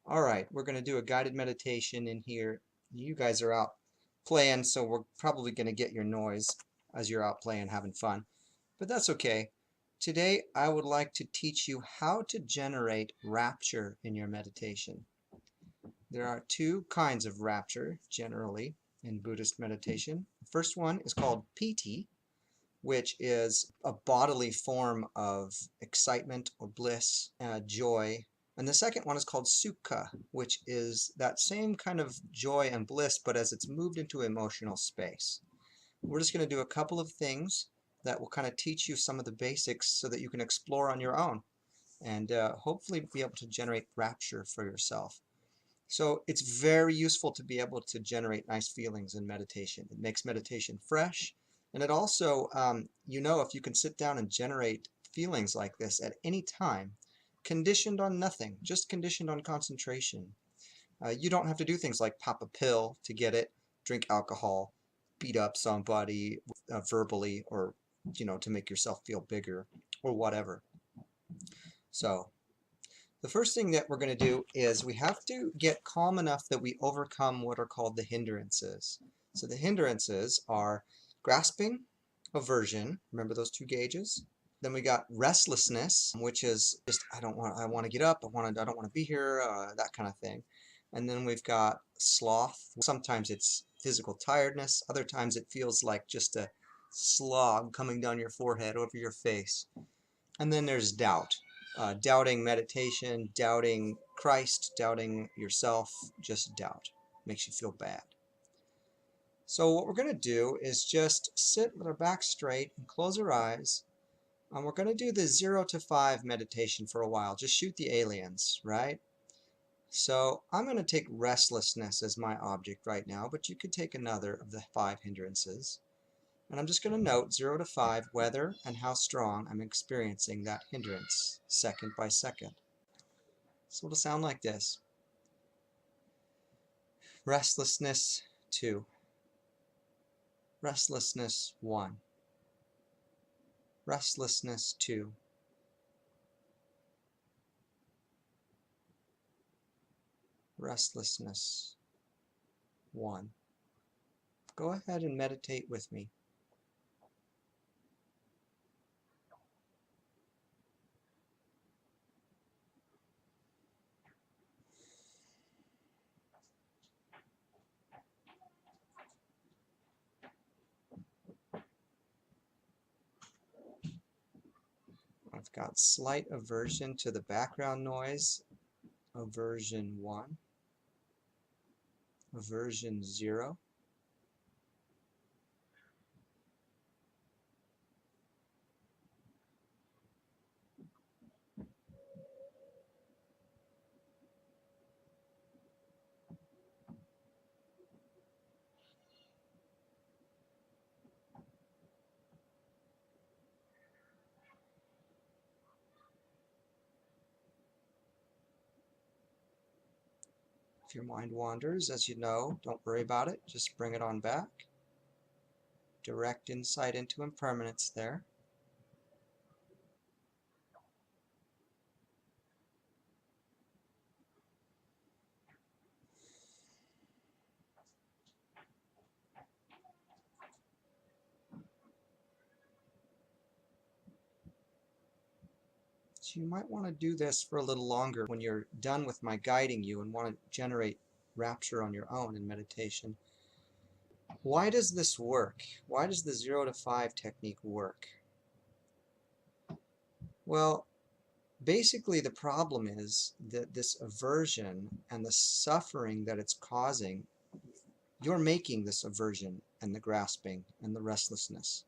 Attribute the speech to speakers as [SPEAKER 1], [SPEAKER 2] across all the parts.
[SPEAKER 1] Alright, we're going to do a guided meditation in here. You guys are out playing, so we're probably going to get your noise as you're out playing, having fun. But that's okay. Today, I would like to teach you how to generate rapture in your meditation. There are two kinds of rapture, generally, in Buddhist meditation. The first one is called piti, which is a bodily form of excitement or bliss, joy. And the second one is called sukha, which is that same kind of joy and bliss, but as it's moved into emotional space. We're just going to do a couple of things that will kind of teach you some of the basics so that you can explore on your own and hopefully be able to generate rapture for yourself. So it's very useful to be able to generate nice feelings in meditation. It makes meditation fresh, and it also, if you can sit down and generate feelings like this at any time, conditioned on nothing, just conditioned on concentration. You don't have to do things like pop a pill to get it, drink alcohol, beat up somebody verbally, or to make yourself feel bigger, or whatever. So the first thing that we're going to do is we have to get calm enough that we overcome what are called the hindrances. So the hindrances are grasping, aversion, remember those two gauges? Then we got restlessness, which is just I want to get up, I don't want to be here, that kind of thing. And then we've got sloth. Sometimes it's physical tiredness, other times it feels like just a slog coming down your forehead over your face. And then there's doubt. Doubting meditation, doubting Christ, doubting yourself, just doubt. Makes you feel bad. So what we're going to do is just sit with our back straight and close our eyes. And we're going to do the 0 to 5 meditation for a while. Just shoot the aliens, right? So I'm going to take restlessness as my object right now, but you could take another of the 5 hindrances. And I'm just going to note 0 to 5 whether and how strong I'm experiencing that hindrance second by second. So it'll sound like this. Restlessness 2. Restlessness 1. Restlessness 2. Restlessness 1. Go ahead and meditate with me. I've got slight aversion to the background noise. Aversion 1. Aversion 0. If your mind wanders, as you know, don't worry about it. Just bring it on back. Direct insight into impermanence there. So you might want to do this for a little longer when you're done with my guiding you and want to generate rapture on your own in meditation. Why does this work? Why does the 0 to 5 technique work? Well, basically the problem is that this aversion and the suffering that it's causing, you're making this aversion and the grasping and the restlessness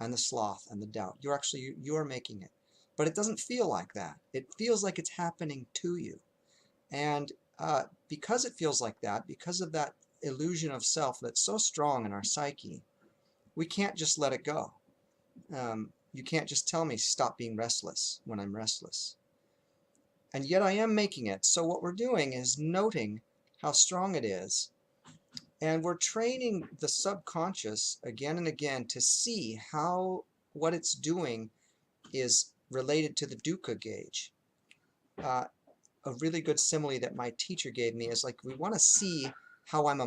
[SPEAKER 1] and the sloth and the doubt. You're making it. But it doesn't feel like that. It feels like it's happening to you. And because it feels like that, because of that illusion of self that's so strong in our psyche, we can't just let it go. You can't just tell me stop being restless when I'm restless. And yet I am making it. So what we're doing is noting how strong it is. And we're training the subconscious again and again to see how what it's doing is related to the dukkha gauge. a really good simile that my teacher gave me is like we want to see how I'm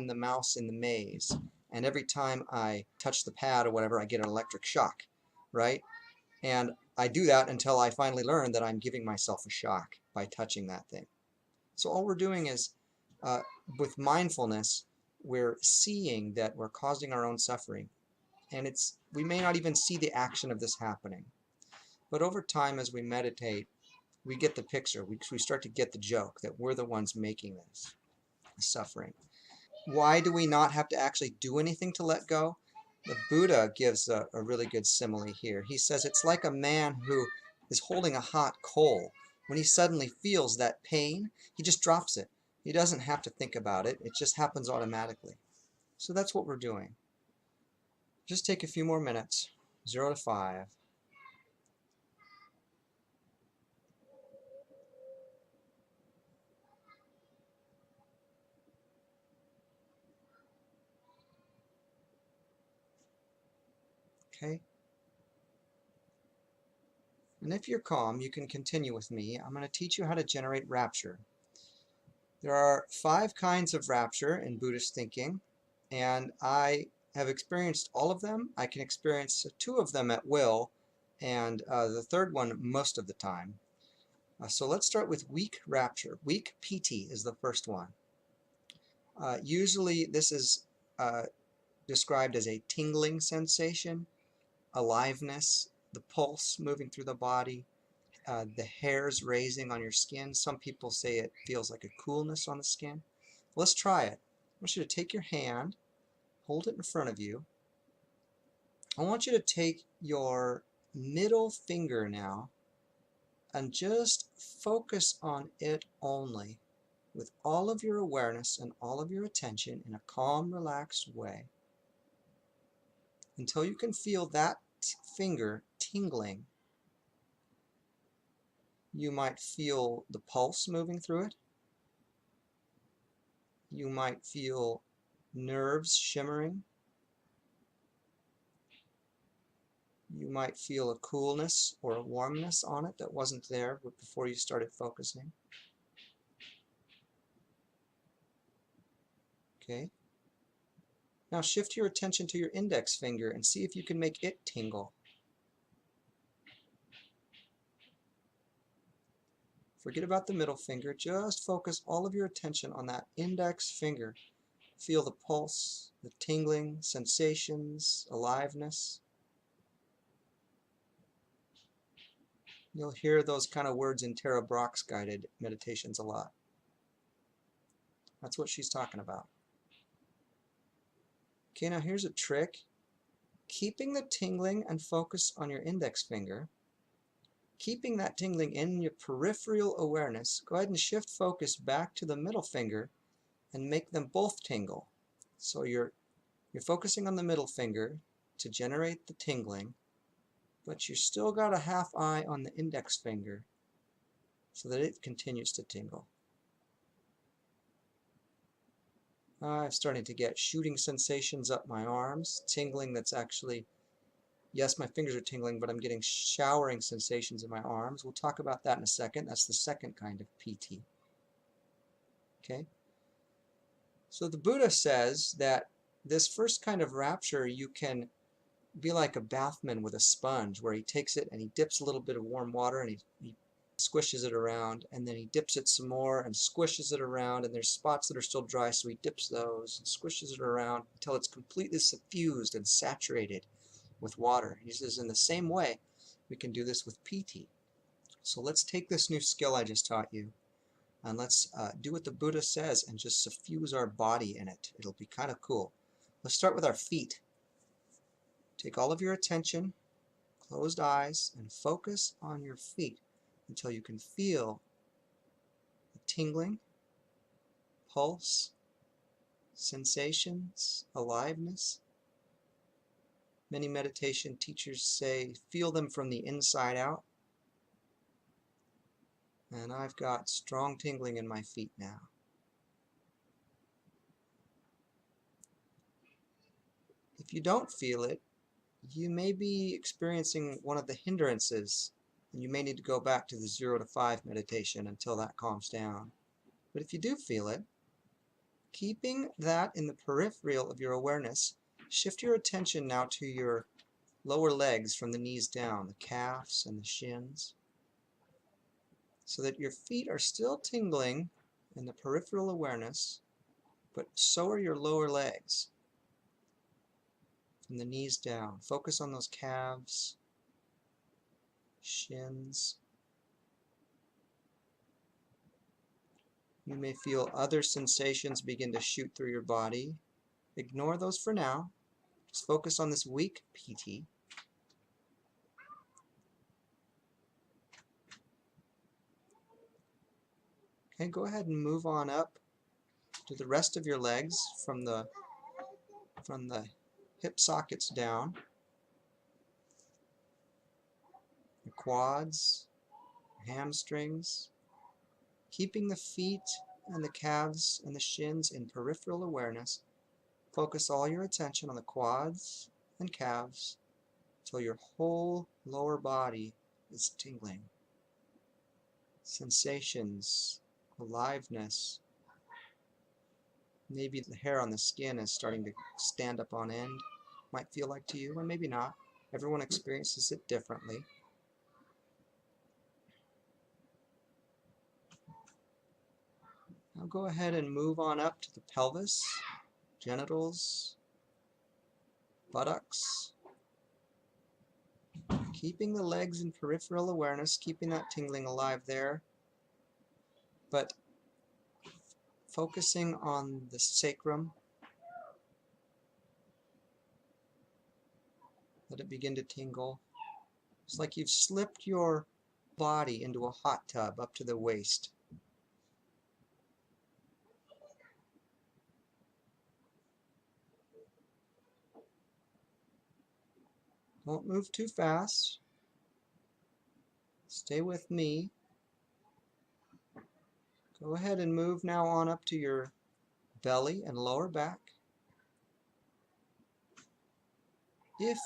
[SPEAKER 1] the mouse in the maze, and every time I touch the pad or whatever, I get an electric shock, right? And I do that until I finally learn that I'm giving myself a shock by touching that thing. So all we're doing is, uh, with mindfulness, we're seeing that we're causing our own suffering, and we may not even see the action of this happening. But over time, as we meditate, we get the picture. We start to get the joke that we're the ones making this suffering. Why do we not have to actually do anything to let go? The Buddha gives a really good simile here. He says it's like a man who is holding a hot coal. When he suddenly feels that pain, he just drops it. He doesn't have to think about it. It just happens automatically. So that's what we're doing. Just take a few more minutes. 0 to 5. Okay? And if you're calm, you can continue with me. I'm going to teach you how to generate rapture. There are 5 kinds of rapture in Buddhist thinking, and I have experienced all of them. I can experience 2 of them at will, and the third one most of the time. So let's start with weak rapture. Weak piti is the first one. Usually this is described as a tingling sensation, aliveness, the pulse moving through the body, the hairs raising on your skin. Some people say it feels like a coolness on the skin. Let's try it. I want you to take your hand, hold it in front of you. I want you to take your middle finger now and just focus on it only with all of your awareness and all of your attention in a calm, relaxed way until you can feel that finger tingling. You might feel the pulse moving through it. You might feel nerves shimmering. You might feel a coolness or a warmness on it that wasn't there before you started focusing. Okay. Now shift your attention to your index finger and see if you can make it tingle. Forget about the middle finger. Just focus all of your attention on that index finger. Feel the pulse, the tingling, sensations, aliveness. You'll hear those kind of words in Tara Brach's guided meditations a lot. That's what she's talking about. Okay, now here's a trick. Keeping the tingling and focus on your index finger, keeping that tingling in your peripheral awareness, go ahead and shift focus back to the middle finger and make them both tingle. So you're focusing on the middle finger to generate the tingling, but you still got a half eye on the index finger so that it continues to tingle. I'm starting to get shooting sensations up my arms, tingling that's actually, yes, my fingers are tingling, but I'm getting showering sensations in my arms. We'll talk about that in a second. That's the second kind of piti. Okay? So the Buddha says that this first kind of rapture, you can be like a bathman with a sponge, where he takes it and he dips a little bit of warm water and he squishes it around, and then he dips it some more and squishes it around, and there's spots that are still dry, so he dips those and squishes it around until it's completely suffused and saturated with water. He says in the same way we can do this with piti. So let's take this new skill I just taught you and let's do what the Buddha says and just suffuse our body in it. It'll be kind of cool. Let's start with our feet. Take all of your attention, closed eyes, and focus on your feet until you can feel the tingling, pulse, sensations, aliveness. Many meditation teachers say feel them from the inside out. And I've got strong tingling in my feet now. If you don't feel it, you may be experiencing one of the hindrances and you may need to go back to the 0 to 5 meditation until that calms down. But if you do feel it, keeping that in the peripheral of your awareness, shift your attention now to your lower legs from the knees down, the calves and the shins, so that your feet are still tingling in the peripheral awareness, but so are your lower legs from the knees down. Focus on those calves, shins. You may feel other sensations begin to shoot through your body. Ignore those for now. Just focus on this weak piti. Okay, go ahead and move on up to the rest of your legs from the hip sockets down. Your quads, your hamstrings. Keeping the feet and the calves and the shins in peripheral awareness. Focus all your attention on the quads and calves until your whole lower body is tingling. Sensations, aliveness. Maybe the hair on the skin is starting to stand up on end. Might feel like to you, and maybe not. Everyone experiences it differently. Now go ahead and move on up to the pelvis, genitals, buttocks. Keeping the legs in peripheral awareness, keeping that tingling alive there, but focusing on the sacrum. Let it begin to tingle. It's like you've slipped your body into a hot tub up to the waist. Don't move too fast. Stay with me. Go ahead and move now on up to your belly and lower back. If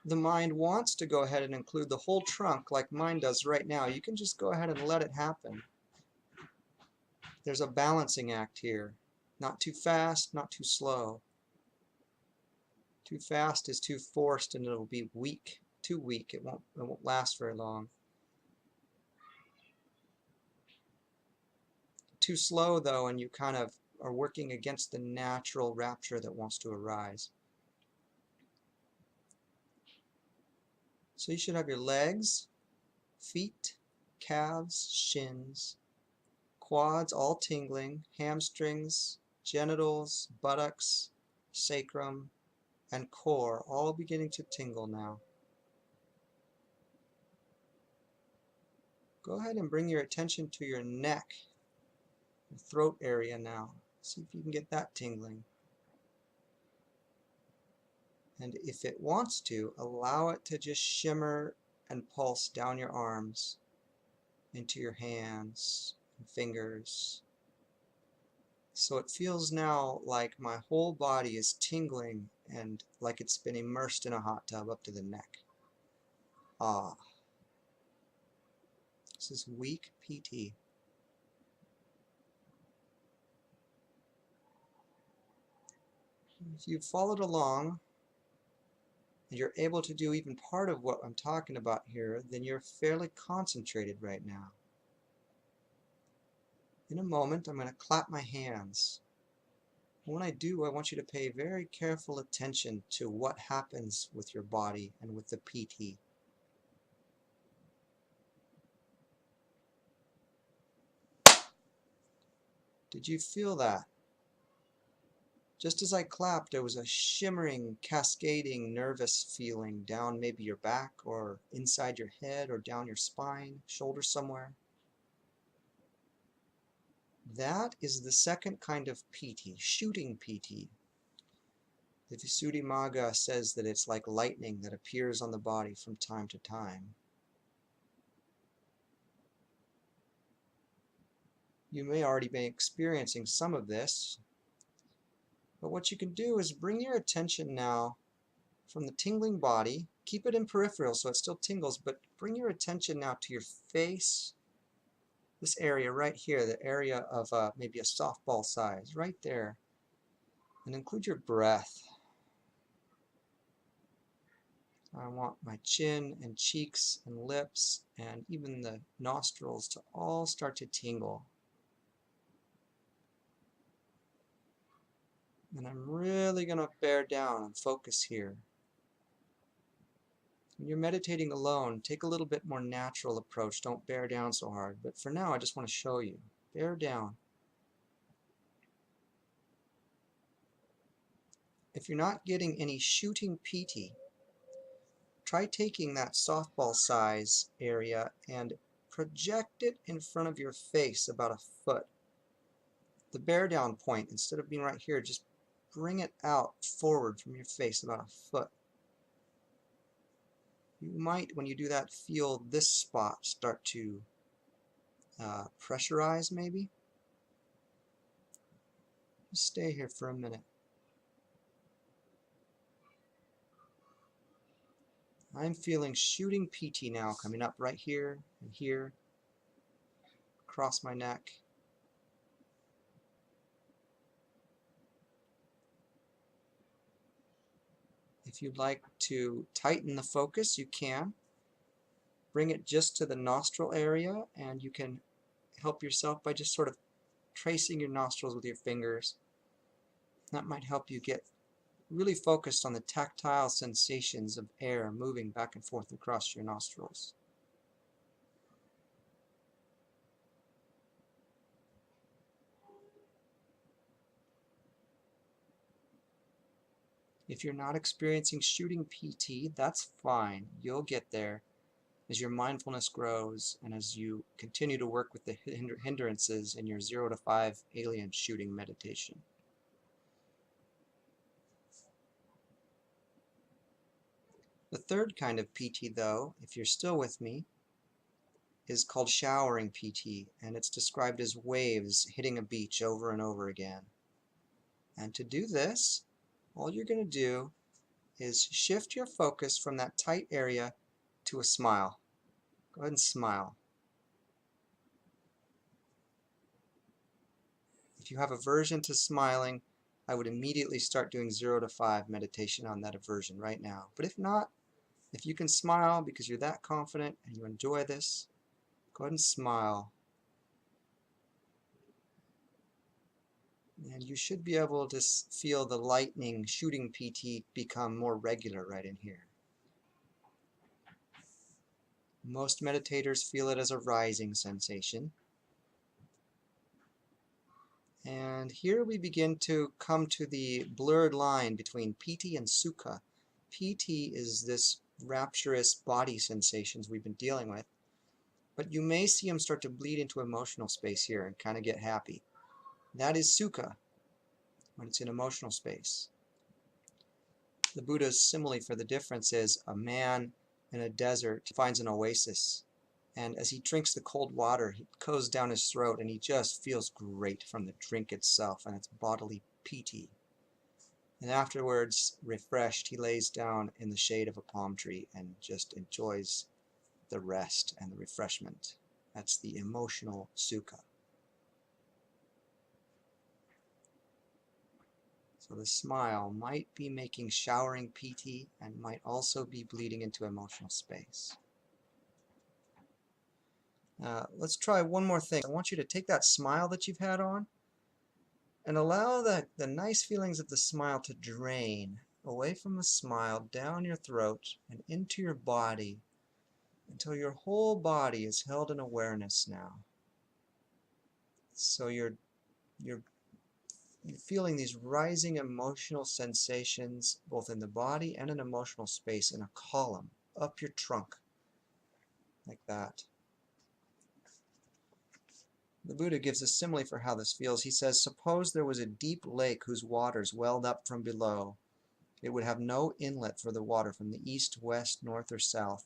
[SPEAKER 1] the mind wants to go ahead and include the whole trunk like mine does right now, you can just go ahead and let it happen. There's a balancing act here. Not too fast, not too slow. Too fast is too forced and it'll be weak. Too weak. It won't last very long. Too slow though, and you kind of are working against the natural rapture that wants to arise. So you should have your legs, feet, calves, shins, quads all tingling, hamstrings, genitals, buttocks, sacrum, and core all beginning to tingle now. Go ahead and bring your attention to your neck, the throat area now. See if you can get that tingling. And if it wants to, allow it to just shimmer and pulse down your arms, into your hands and fingers. So it feels now like my whole body is tingling and like it's been immersed in a hot tub up to the neck. Ah. This is weak piti. If you've followed along and you're able to do even part of what I'm talking about here, then you're fairly concentrated right now. In a moment, I'm going to clap my hands. When I do, I want you to pay very careful attention to what happens with your body and with the piti. Did you feel that? Just as I clapped, there was a shimmering, cascading, nervous feeling down maybe your back or inside your head or down your spine, shoulder somewhere. That is the second kind of piti, shooting piti. The Visuddhimagga says that it's like lightning that appears on the body from time to time. You may already be experiencing some of this, but what you can do is bring your attention now from the tingling body keep it in peripheral so it still tingles, but bring your attention now to your face, this area right here, the area of maybe a softball size, right there. And include your breath. I want my chin and cheeks and lips and even the nostrils to all start to tingle. And I'm really going to bear down and focus here. When you're meditating alone, take a little bit more natural approach. Don't bear down so hard. But for now, I just want to show you. Bear down. If you're not getting any shooting piti, try taking that softball size area and project it in front of your face about a foot. The bear down point, instead of being right here, just bring it out forward from your face about a foot. You might, when you do that, feel this spot start to pressurize maybe. Just stay here for a minute. I'm feeling shooting piti now coming up right here and here, across my neck. If you'd like to tighten the focus, you can. Bring it just to the nostril area, and you can help yourself by just sort of tracing your nostrils with your fingers. That might help you get really focused on the tactile sensations of air moving back and forth across your nostrils. If you're not experiencing shooting piti, that's fine. You'll get there as your mindfulness grows and as you continue to work with the hindrances in your 0 to 5 alien shooting meditation. The third kind of piti, though, if you're still with me, is called showering piti, and it's described as waves hitting a beach over and over again. And to do this, all you're going to do is shift your focus from that tight area to a smile. Go ahead and smile. If you have aversion to smiling, I would immediately start doing 0 to 5 meditation on that aversion right now. But if not, if you can smile because you're that confident and you enjoy this, go ahead and smile. And you should be able to feel the lightning shooting piti become more regular right in here. Most meditators feel it as a rising sensation. And here we begin to come to the blurred line between piti and sukha. Piti is this rapturous body sensations we've been dealing with, but you may see them start to bleed into emotional space here and kind of get happy. That is sukha, when it's in emotional space. The Buddha's simile for the difference is a man in a desert finds an oasis, and as he drinks the cold water, it goes down his throat and he just feels great from the drink itself and its bodily piti. And afterwards, refreshed, he lays down in the shade of a palm tree and just enjoys the rest and the refreshment. That's the emotional sukha. So the smile might be making showering piti and might also be bleeding into emotional space. Let's try one more thing. I want you to take that smile that you've had on and allow the nice feelings of the smile to drain away from the smile, down your throat, and into your body until your whole body is held in awareness now. So you're feeling these rising emotional sensations both in the body and in emotional space in a column up your trunk, like that. The Buddha gives a simile for how this feels. He says, suppose there was a deep lake whose waters welled up from below. It would have no inlet for the water from the east, west, north, or south,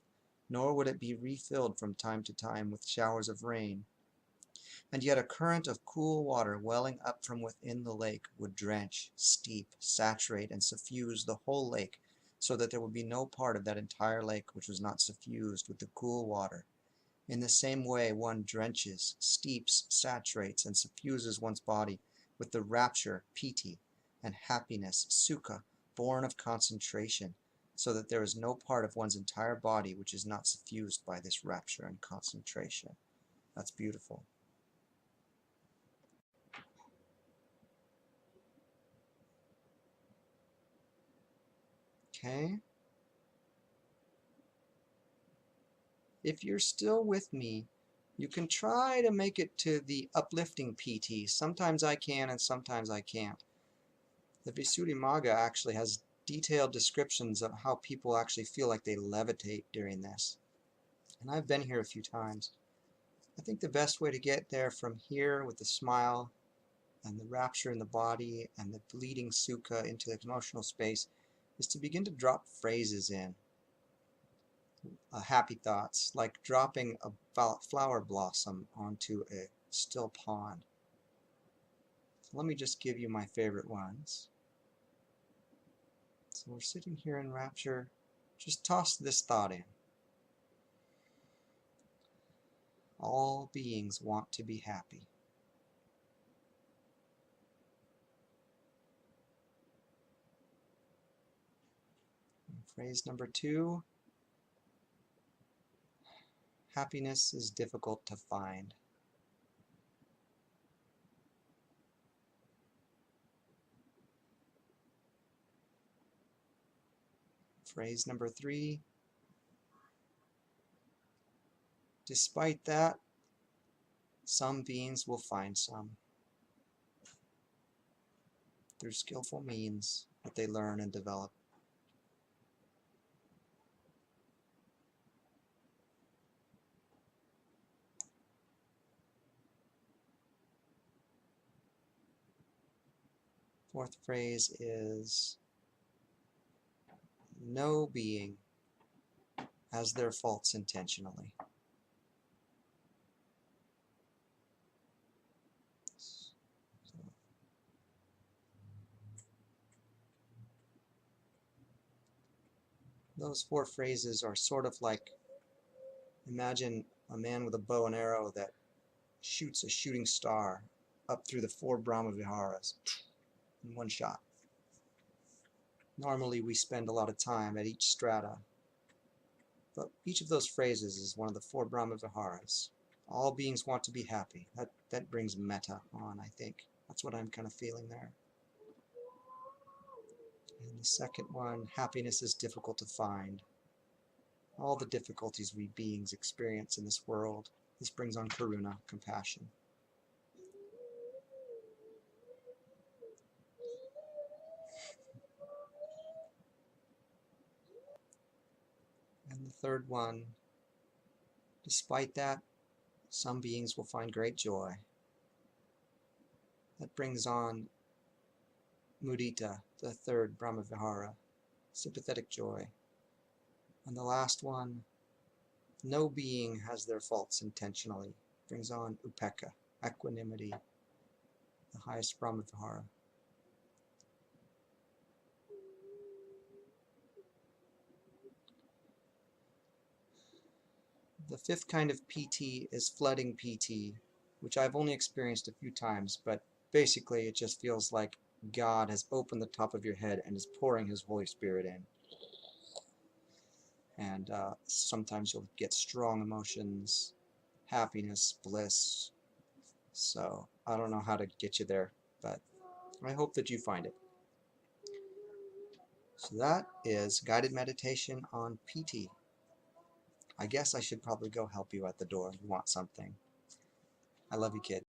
[SPEAKER 1] nor would it be refilled from time to time with showers of rain. And yet a current of cool water welling up from within the lake would drench, steep, saturate, and suffuse the whole lake, so that there would be no part of that entire lake which was not suffused with the cool water. In the same way, one drenches, steeps, saturates, and suffuses one's body with the rapture, piti, and happiness, sukha, born of concentration, so that there is no part of one's entire body which is not suffused by this rapture and concentration. That's beautiful. Okay. If you're still with me, you can try to make it to the uplifting PT. Sometimes I can and sometimes I can't. The Visuddhimagga actually has detailed descriptions of how people actually feel like they levitate during this. And I've been here a few times. I think the best way to get there from here with the smile and the rapture in the body and the bleeding sukha into the emotional space is to begin to drop phrases in. Happy thoughts, like dropping a flower blossom onto a still pond. So let me just give you my favorite ones. So we're sitting here in rapture. Just toss this thought in. All beings want to be happy. And phrase number 2. Happiness is difficult to find. Phrase number 3. Despite that, some beings will find some through skillful means that they learn and develop. Fourth phrase is, no being has their faults intentionally. Those 4 phrases are sort of like, imagine a man with a bow and arrow that shoots a shooting star up through the 4 Brahma Viharas in one shot. Normally we spend a lot of time at each strata, but each of those phrases is one of the 4 Brahma Viharas. All beings want to be happy. That brings metta on, I think. That's what I'm kind of feeling there. And the second one, happiness is difficult to find. All the difficulties we beings experience in this world, this brings on karuna, compassion. And the third one, despite that, some beings will find great joy. That brings on mudita, the 3rd Brahmavihara, sympathetic joy. And the last one, no being has their faults intentionally, brings on upekkha, equanimity, the highest Brahmavihara. The 5th kind of PT is flooding PT, which I've only experienced a few times, but basically it just feels like God has opened the top of your head and is pouring His Holy Spirit in. And sometimes you'll get strong emotions, happiness, bliss. So I don't know how to get you there, but I hope that you find it. So that is guided meditation on PT. I guess I should probably go help you at the door. You want something. I love you, kid.